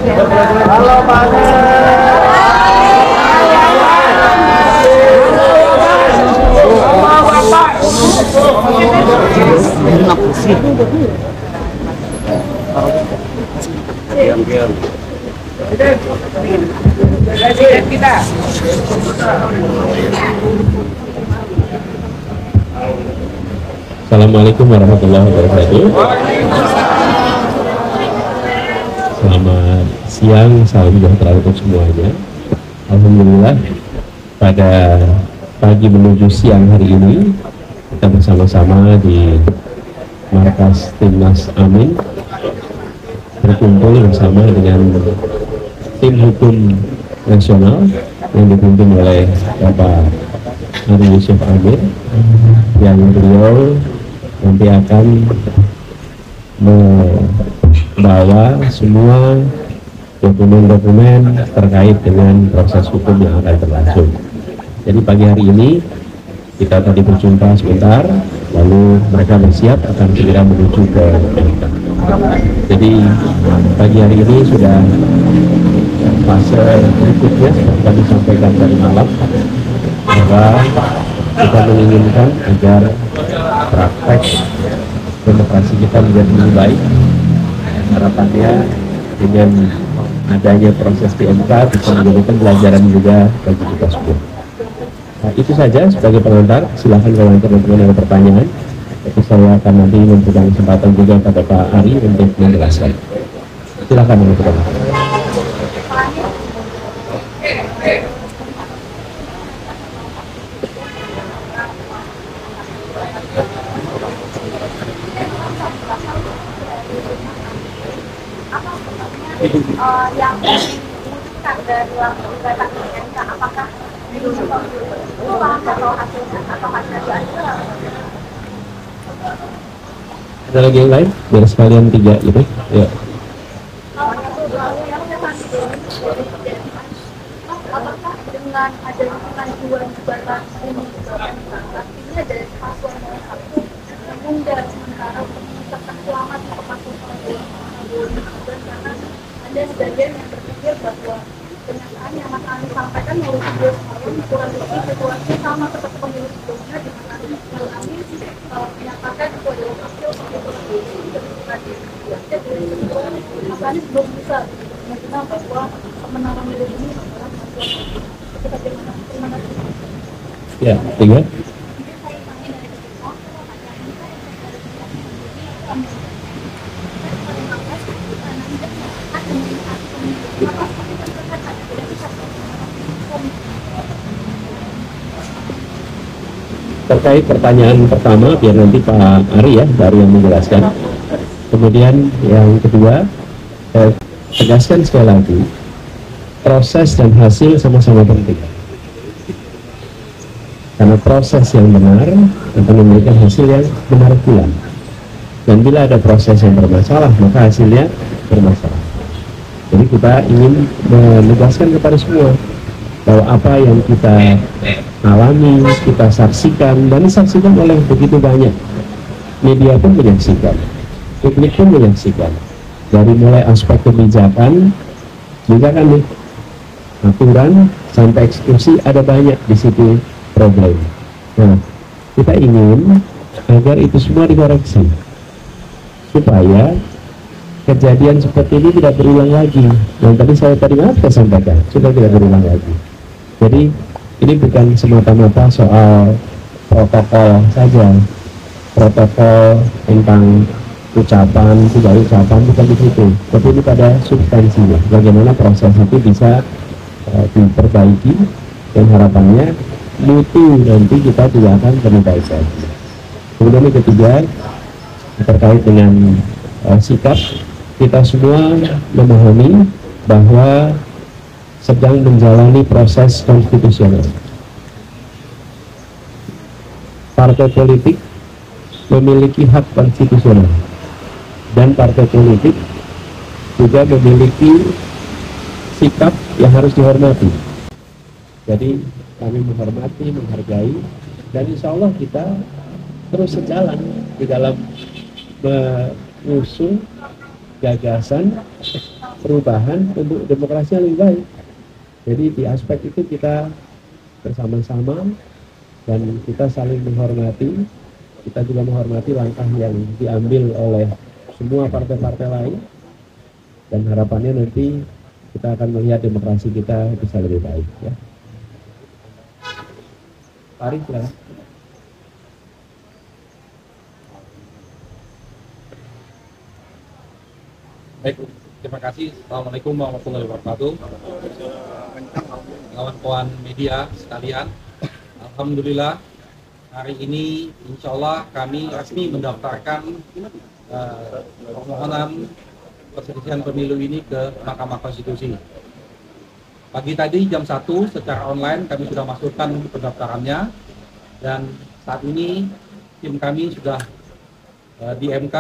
Halo Pak. Assalamualaikum warahmatullahi wabarakatuh. Selamat siang, salam sejahtera untuk semuanya. Alhamdulillah, pada pagi menuju siang hari ini kita bersama-sama di markas Timnas Amin berkumpul bersama dengan tim hukum nasional yang dipimpin oleh Bapak Ari Yusuf Amir, yang beliau nanti akan membawa semua dokumen-dokumen terkait dengan proses hukum yang akan berlangsung. Jadi pagi hari ini kita tadi berjumpa sebentar, lalu mereka bersiap akan segera menuju ke MK. Jadi pagi hari ini sudah fase berikutnya seperti kami sampaikan tadi malam, bahwa kita menginginkan agar praktek demokrasi kita menjadi lebih baik. Harapannya dengan adanya proses di MK bisa menjadikan pelajaran juga bagi kita semua. Nah, itu saja sebagai pengantar. Silahkan kalau teman-teman ada pertanyaan, tapi saya akan nanti memberikan kesempatan juga pada Pak Ari untuk menjelaskan. Silahkan teman-teman. Yang dibutuhkan dari waktu gugatan MK, apakah ulang atau hasilnya atau hasilnya? Ada lagi yang lain? Biar sekalian tiga gitu. Ya. Apakah dengan adanya pengajuan gugatan ini artinya dari paslon 1 menunda sementara mengucapkan selamat untuk paslon 2 karena ada sebagian yang berpikir bahwa pernyataan yang Mas Anies sampaikan melalui video semalam kurang lebih situasi sama seperti pemilu sebelumnya, di mana Mas Anies menyatakan itu adalah hasil pemilu sebelumnya. Mas Anies belum bisa menerima bahwa kemenangan pemilu ini adalah seperti mana. Terima kasih. Ya, tiga. Terkait pertanyaan pertama, biar nanti Pak Ari ya, dari yang menjelaskan. Kemudian yang kedua, tegaskan sekali lagi, proses dan hasil sama-sama penting. Karena proses yang benar akan memberikan hasil yang benar pula. Dan bila ada proses yang bermasalah, maka hasilnya bermasalah. Jadi kita ingin menegaskan kepada semua bahwa apa yang kita alami, kita saksikan, dan disaksikan oleh begitu banyak media pun menyaksikan, publik pun menyaksikan, dari mulai aspek kebijakan juga kan nih, aturan sampai eksekusi ada banyak di situ problem. Nah, kita ingin agar itu semua dikoreksi supaya kejadian seperti ini tidak berulang lagi. Yang tadi saya sampaikan sudah tidak berulang lagi. Jadi ini bukan semata-mata soal protokol saja, protokol tentang ucapan, tidak ucapan, bukan di situ, tapi ini pada substansinya, bagaimana proses itu bisa diperbaiki, dan harapannya mutu nanti kita juga akan lebih baik lagi. Kemudian yang ketiga, terkait dengan sikap, kita semua memahami bahwa sedang menjalani proses konstitusional. Partai politik memiliki hak konstitusional, dan partai politik juga memiliki sikap yang harus dihormati. Jadi kami menghormati, menghargai, dan insya Allah kita terus sejalan di dalam mengusung gagasan perubahan untuk demokrasi yang lebih baik. Jadi di aspek itu kita bersama-sama dan kita saling menghormati. Kita juga menghormati langkah yang diambil oleh semua partai-partai lain, dan harapannya nanti kita akan melihat demokrasi kita bisa lebih baik, ya. Mari silakan. Baik, terima kasih. Assalamualaikum warahmatullahi wabarakatuh. Kawan-kawan media sekalian, alhamdulillah hari ini insya Allah kami resmi mendaftarkan permohonan perselisihan pemilu ini ke Mahkamah Konstitusi. Pagi tadi jam 1 secara online kami sudah masukkan pendaftarannya, dan saat ini tim kami sudah di MK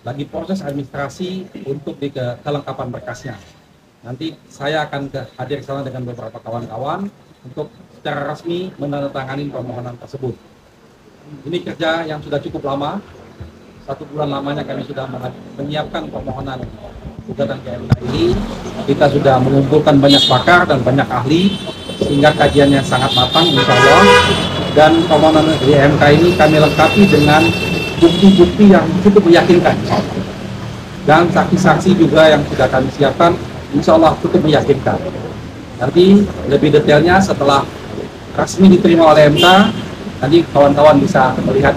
lagi proses administrasi untuk kelengkapan berkasnya. Nanti saya akan hadir ke sana dengan beberapa kawan-kawan untuk secara resmi menandatangani permohonan tersebut. Ini kerja yang sudah cukup lama, 1 bulan lamanya kami sudah menyiapkan permohonan gugatan ke MK ini. Kita sudah mengumpulkan banyak pakar dan banyak ahli sehingga kajiannya sangat matang insya Allah. Dan permohonan di MK ini kami lengkapi dengan bukti-bukti yang cukup meyakinkan, dan saksi-saksi juga yang sudah kami siapkan insya Allah cukup meyakinkan. Nanti lebih detailnya setelah resmi diterima oleh MK, nanti kawan-kawan bisa melihat.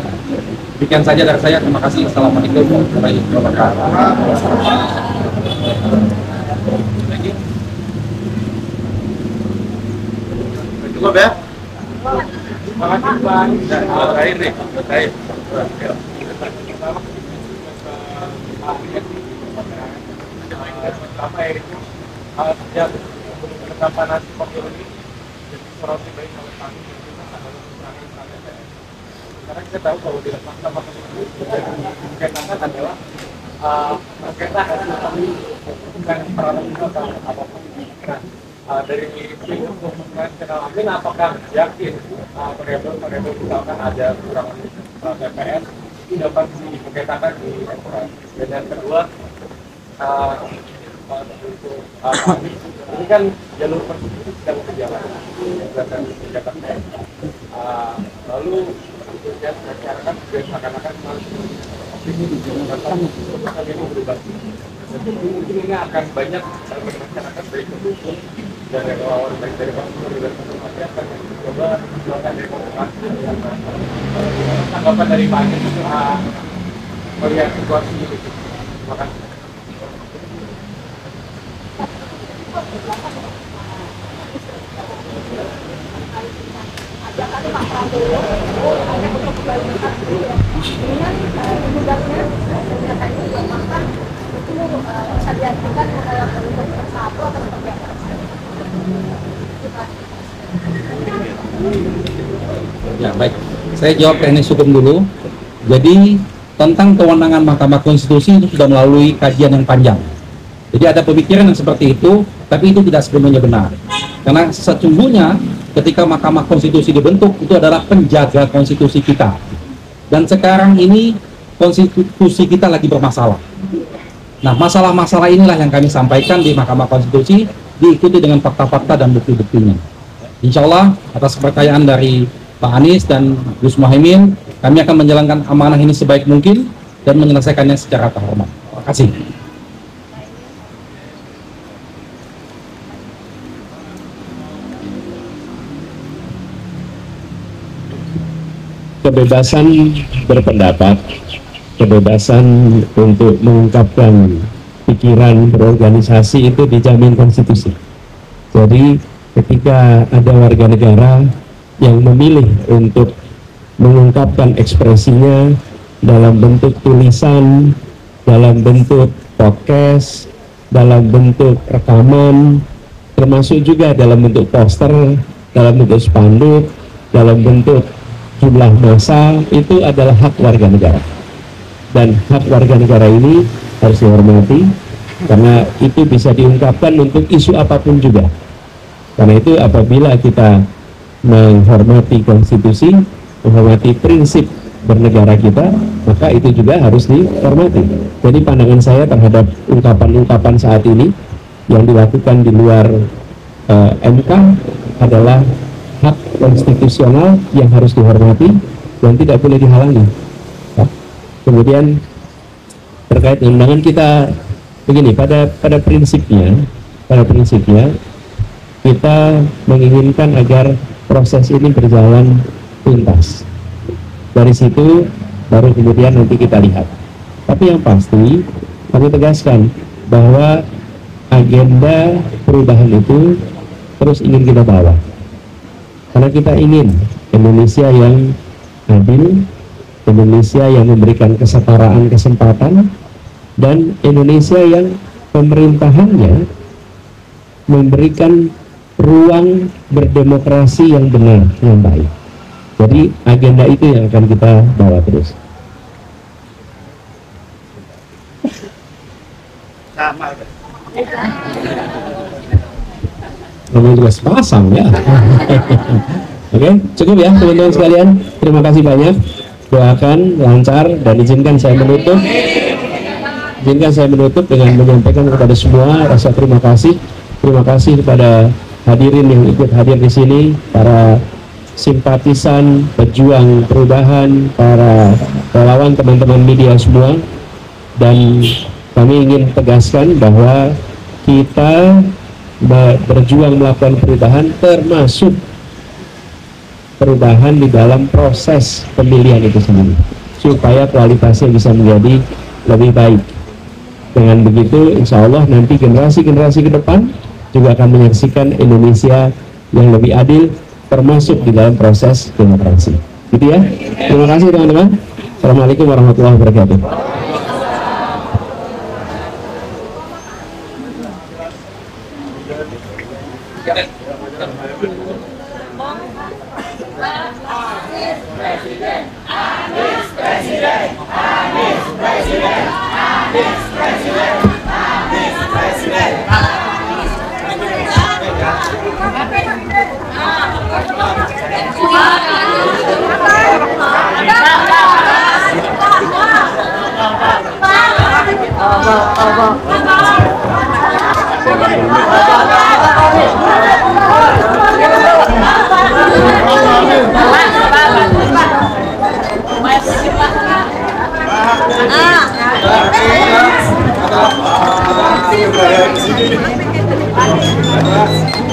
Demikian saja dari saya, terima kasih. Assalamualaikum warahmatullahi wabarakatuh. Cukup ya? Terima kasih Pak. Terakhir nih, terakhir. Pertama yaitu sejak penetapan hasil pemilu ini jadi soroti baik oleh kami dan juga adalah keterangan KPPS. Karena kita tahu bahwa di Mahkamah Konstitusi yang dikatakan adalah sengketa hasil pemilu, bukan peraturan apapun. Nah, dari itu kemudian kenal amin apakah yakin variabel misalkan ada kekurangan KPPS itu dapat dipetakan di MK. Dan yang kedua, ini kan jalur konstitusi sedang berjalan, lalu kemudian masyarakat juga seakan-akan ini digunakan ini berubah. Jadi mungkin ini akan banyak masyarakat dari pendukung dan relawan baik dari Pak dan teman-teman akan coba melakukan demokrasi. Tanggapan dari Pak Anies melihat situasi ini. Terima kasih. Ajakan Pak Prabowo hanya untuk kembali dengan mudahnya katanya maka itu bisa diartikan untuk bersatu atau seperti apa? Ya baik, saya jawab teknis hukum dulu. Jadi tentang kewenangan Mahkamah Konstitusi itu sudah melalui kajian yang panjang. Jadi ada pemikiran yang seperti itu, tapi itu tidak sepenuhnya benar. Karena sesungguhnya ketika Mahkamah Konstitusi dibentuk itu adalah penjaga konstitusi kita. Dan sekarang ini konstitusi kita lagi bermasalah. Nah, masalah-masalah inilah yang kami sampaikan di Mahkamah Konstitusi, diikuti dengan fakta-fakta dan bukti-buktinya. Insya Allah atas kepercayaan dari Pak Anies dan Gus Muhaimin, kami akan menjalankan amanah ini sebaik mungkin dan menyelesaikannya secara terhormat. Terima kasih. Kebebasan berpendapat, kebebasan untuk mengungkapkan pikiran berorganisasi itu dijamin konstitusi. Jadi ketika ada warga negara yang memilih untuk mengungkapkan ekspresinya dalam bentuk tulisan, dalam bentuk podcast, dalam bentuk rekaman, termasuk juga dalam bentuk poster, dalam bentuk spanduk, dalam bentuk jumlah massa, itu adalah hak warga negara. Dan hak warga negara ini harus dihormati, karena itu bisa diungkapkan untuk isu apapun juga. Karena itu apabila kita menghormati konstitusi, menghormati prinsip bernegara kita, maka itu juga harus dihormati. Jadi pandangan saya terhadap ungkapan-ungkapan saat ini yang dilakukan di luar MK adalah hak konstitusional yang harus dihormati dan tidak boleh dihalangi. Ya. Kemudian terkait undangan kita begini, pada prinsipnya kita menginginkan agar proses ini berjalan tuntas. Dari situ baru kemudian nanti kita lihat. Tapi yang pasti kami tegaskan bahwa agenda perubahan itu terus ingin kita bawa, karena kita ingin Indonesia yang adil, Indonesia yang memberikan kesetaraan kesempatan, dan Indonesia yang pemerintahannya memberikan ruang berdemokrasi yang benar, yang baik. Jadi agenda itu yang akan kita bawa terus. Namanya juga sepasang ya. Oke, cukup ya teman-teman sekalian. Terima kasih banyak. Doakan lancar dan izinkan saya menutup. Dengan menyampaikan kepada semua rasa terima kasih. Terima kasih kepada hadirin yang ikut hadir di sini, para simpatisan pejuang perubahan, para relawan, teman-teman media semua. Dan kami ingin tegaskan bahwa kita berjuang melakukan perubahan, termasuk perubahan di dalam proses pemilihan itu sendiri, supaya kualitasnya bisa menjadi lebih baik. Dengan begitu, insya Allah nanti generasi-generasi ke depan juga akan menyaksikan Indonesia yang lebih adil, termasuk di dalam proses demokrasi. Gitu ya. Terima kasih teman-teman. Assalamualaikum warahmatullahi wabarakatuh. Ah.